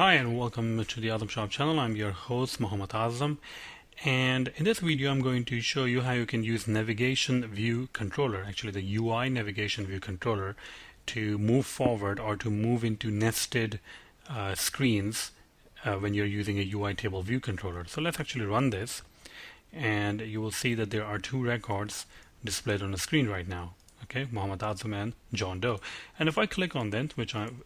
Hi and welcome to the Azam Shop channel. I'm your host Muhammad Azam, and in this video I'm going to show you how you can use Navigation View Controller, actually the UI Navigation View Controller, to move forward or to move into nested screens when you're using a UI Table View Controller. So let's actually run this, and you will see that there are two records displayed on the screen right now. Okay, Muhammad Azam and John Doe. And if I click on them, which I'm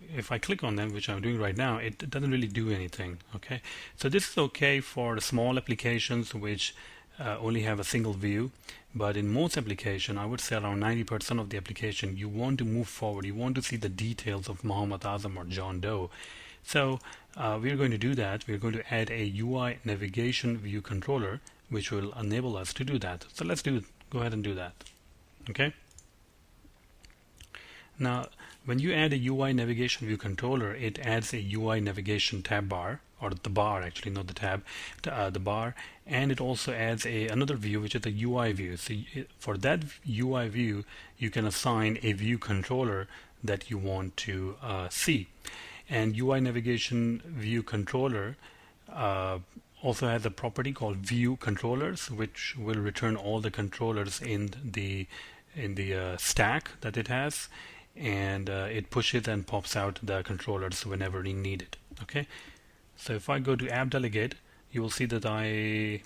doing right now, it doesn't really do anything. Okay, so this is okay for small applications which only have a single view, but in most applications, I would say around 90% of the application, you want to move forward. You want to see the details of Muhammad Azam or John Doe. So we're going to do that. We're going to add a UI Navigation View Controller, which will enable us to do that. So let's go ahead and do that. Okay. Now, when you add a UI Navigation View Controller, it adds a UI Navigation tab bar, or the bar actually, not the tab, the bar, and it also adds another view, which is the UI view. So for that UI view, you can assign a view controller that you want to see. And UI Navigation View Controller also has a property called View Controllers, which will return all the controllers in the stack that it has, and it pushes and pops out the controllers whenever needed. Okay, so if I go to app delegate, you will see that I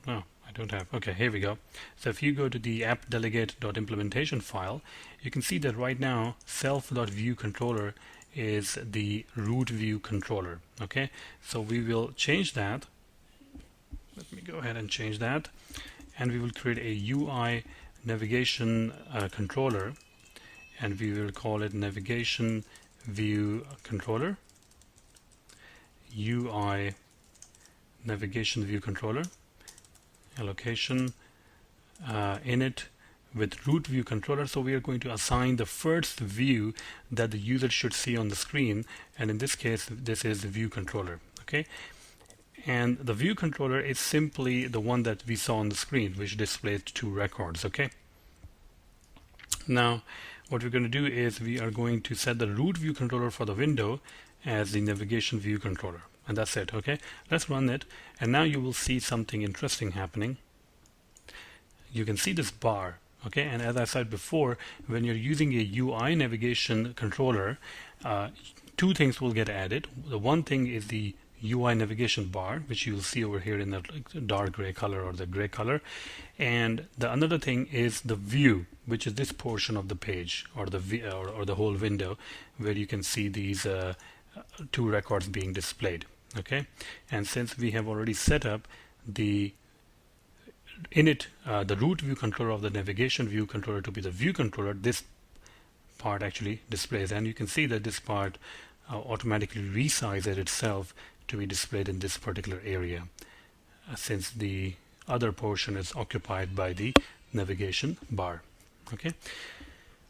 don't have. Okay, here we go. So if you go to the app delegate.implementation file, you can see that right now self.viewController is the root view controller. Okay, so we will change that. Let me go ahead and change that, and we will create a UI navigation controller, and we will call it Navigation View Controller, UI Navigation View Controller, allocation init with root view controller. So we are going to assign the first view that the user should see on the screen, and in this case this is the view controller. Okay, and the view controller is simply the one that we saw on the screen, which displays two records. Okay, now what we're going to do is we are going to set the root view controller for the window as the navigation view controller, and that's it. Okay, let's run it, and now you will see something interesting happening. You can see this bar. Okay, and as I said before, when you're using a UI navigation controller, two things will get added. The one thing is the UI navigation bar, which you'll see over here in the dark gray color or the gray color, and the another thing is the view, which is this portion of the page or the whole window where you can see these two records being displayed. Okay, and since we have already set up the init, the root view controller of the navigation view controller to be the view controller, this part actually displays, and you can see that this part automatically resizes itself to be displayed in this particular area, since the other portion is occupied by the navigation bar. Okay,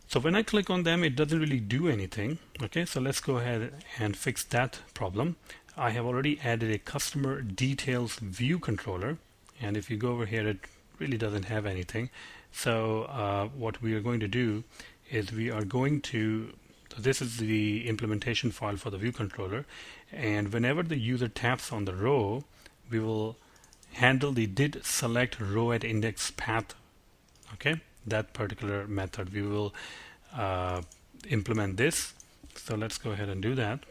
so when I click on them, it doesn't really do anything. Okay, so let's go ahead and fix that problem. I have already added a customer details view controller, and if you go over here, it really doesn't have anything. So what we are going to do is we are going to, so this is the implementation file for the view controller, and whenever the user taps on the row, we will handle the did select row at index path. Okay, that particular method we will implement this. So let's go ahead and do that.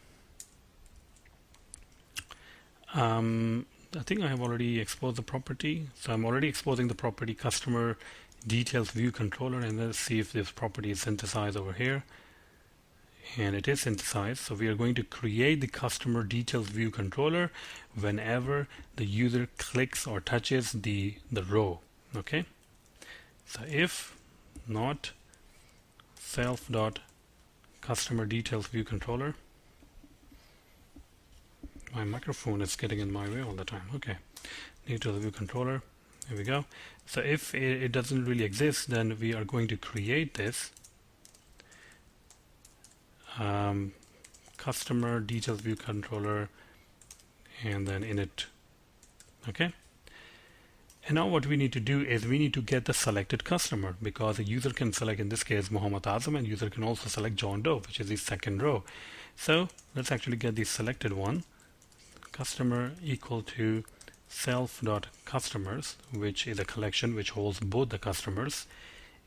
I think I have already exposed the property, so I'm already exposing the property customer details view controller, and let's see if this property is synthesized over here. And it is synthesized, so we are going to create the customer details view controller whenever the user clicks or touches the row. Okay, so if not self.customer details view controller, my microphone is getting in my way all the time. Okay, details view controller, here we go. So if it doesn't really exist, then we are going to create this customer details view controller, and then init. Okay, and now what we need to do is we need to get the selected customer, because a user can select, in this case, Muhammad Azam, and user can also select John Doe, which is the second row. So let's actually get the selected one. customer equal to self.customers, which is a collection which holds both the customers,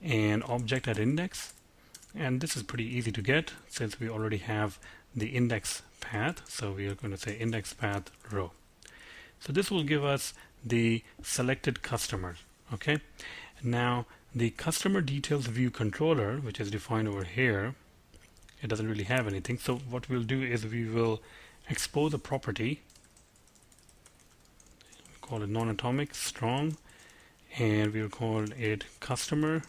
and object at index. And this is pretty easy to get since we already have the index path. So we are going to say index path row. So this will give us the selected customer. Okay. Now the customer details view controller, which is defined over here, it doesn't really have anything. So what we'll do is we will expose a property, call it non-atomic strong, and we'll call it customer,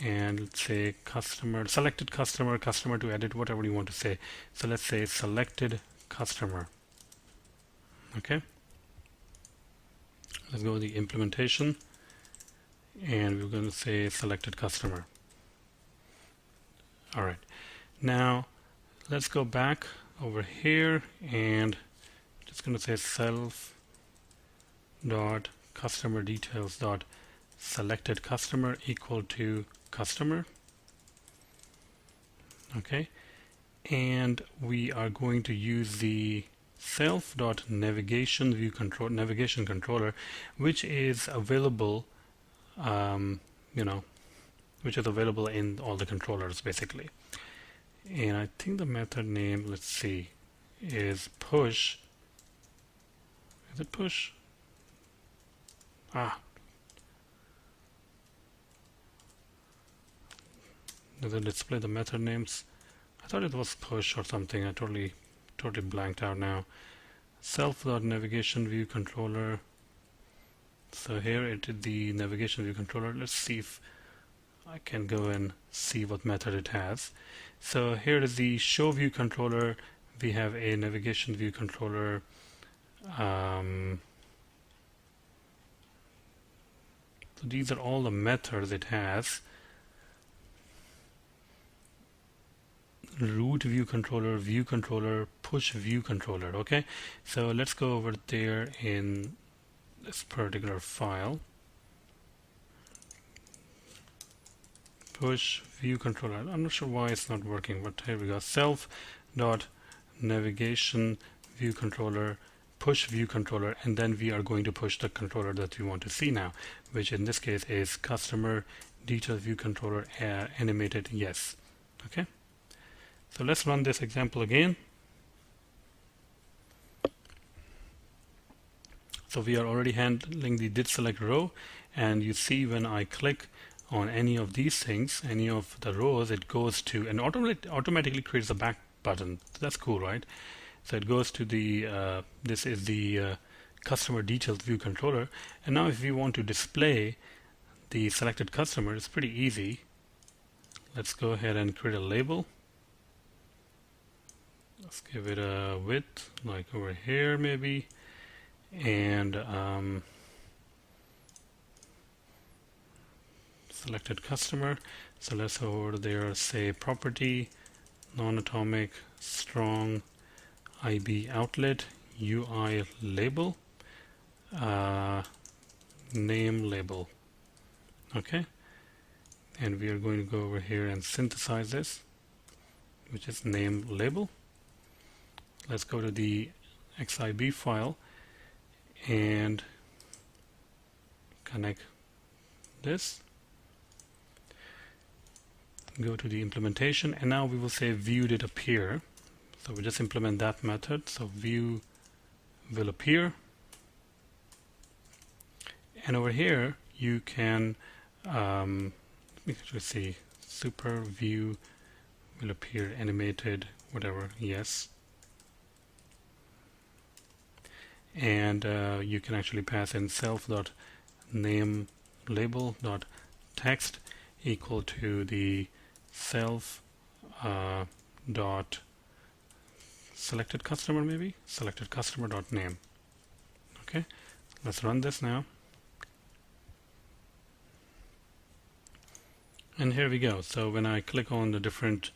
and let's say customer, selected customer, customer to edit, whatever you want to say. So let's say selected customer. Okay, let's go to the implementation, and we're going to say selected customer. All right, now let's go back over here and just going to say self dot customer details dot selected customer equal to customer. Okay, and we are going to use the self dot navigation view control navigation controller, which is available which is available in all the controllers basically. And I think the method name, let's see, is push. Is it push? Does it display the method names? I thought it was push or something. I totally blanked out now. Self.navigation view controller. So here it is the navigation view controller. Let's see if I can go and see what method it has. So here is the show view controller. We have a navigation view controller. So these are all the methods it has. Root view controller, push view controller. Okay, so let's go over there in this particular file. Push view controller. I'm not sure why it's not working, but here we go. Self dot navigation view controller, push view controller, and then we are going to push the controller that we want to see now, which in this case is customer detail view controller animated yes. Okay, so let's run this example again. So we are already handling the did select row, and you see when I click on any of these things, any of the rows, it goes to and automatically creates a back button. That's cool, right? So it goes to the this is the customer details view controller. And now if we want to display the selected customer, it's pretty easy. Let's go ahead and create a label. Let's give it a width like over here maybe, and selected customer. So let's go over there, say property non-atomic strong IB outlet UI label name label. Okay, and we are going to go over here and synthesize this, which is name label. Let's go to the XIB file and connect this. Go to the implementation, and now we will say view did appear. So we just implement that method. So view will appear, and over here you can let me actually see, super view will appear animated whatever yes, and you can actually pass in self dot name label dot text equal to the self dot selected customer, maybe selected customer dot name. Okay, let's run this now, and here we go. So when I click on the different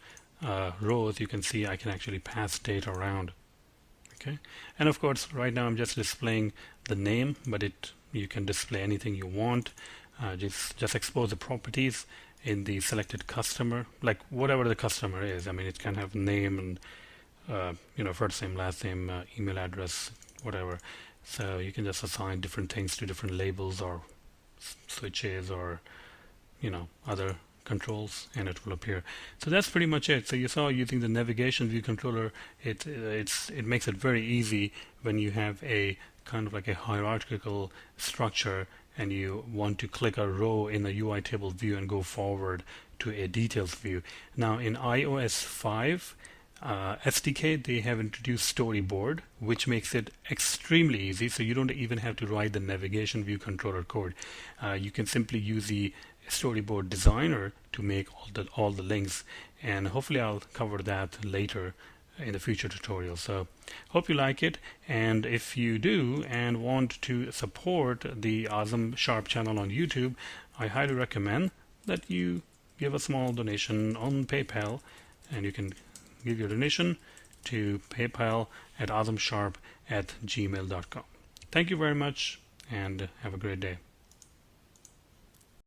rows, you can see I can actually pass data around. Okay, and of course right now I'm just displaying the name, but you can display anything you want. Just expose the properties in the selected customer, like whatever the customer is. I mean, it can have name and first name, last name, email address, whatever. So you can just assign different things to different labels or switches or other controls, and it will appear. So that's pretty much it. So you saw, using the navigation view controller, it makes it very easy when you have a kind of like a hierarchical structure and you want to click a row in the UI table view and go forward to a details view. Now in iOS 5 SDK, they have introduced storyboard, which makes it extremely easy. So you don't even have to write the navigation view controller code. You can simply use the storyboard designer to make all the links, and hopefully I'll cover that later in the future tutorials. So hope you like it, and if you do and want to support the Awesome Sharp channel on YouTube, I highly recommend that you give a small donation on PayPal, and you can give your donation to PayPal at awesomesharp@gmail.com. Thank you very much, and have a great day.